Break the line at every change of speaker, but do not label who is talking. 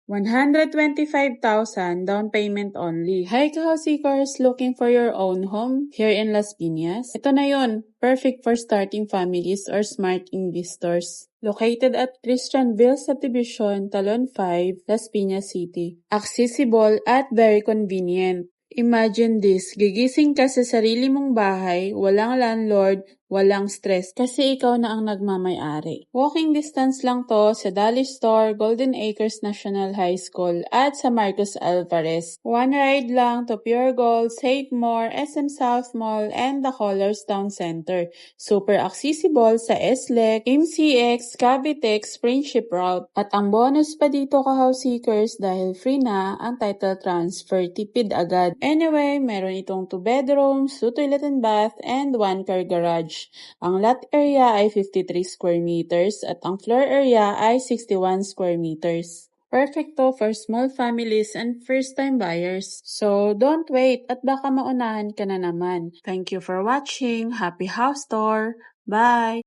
125,000 down payment only. Hi ka seekers looking for your own home here in Las Piñas? Ito na yon, perfect for starting families or smart investors. Located at Christianville Subdivision, Talon 5, Las Piñas City. Accessible at very convenient. Imagine this, gigising ka sa sarili mong bahay, walang landlord, walang stress kasi ikaw na ang nagmamay-ari. Walking distance lang to sa Dali Store, Golden Acres National High School at sa Marcos Alvarez. One ride lang to Pure Gold, Save More, SM South Mall, and the Colors Town Center. Super accessible sa SLEC, MCX, Cavitex, Friendship Route. At ang bonus pa dito ka house seekers dahil free na ang title transfer, tipid agad. Anyway, meron itong 2 bedrooms, 2 toilet and bath, and 1 car garage. Ang lot area ay 53 square meters at ang floor area ay 61 square meters. Perfect to for small families and first-time buyers. So, don't wait at baka maunahan ka na naman. Thank you for watching. Happy house tour! Bye!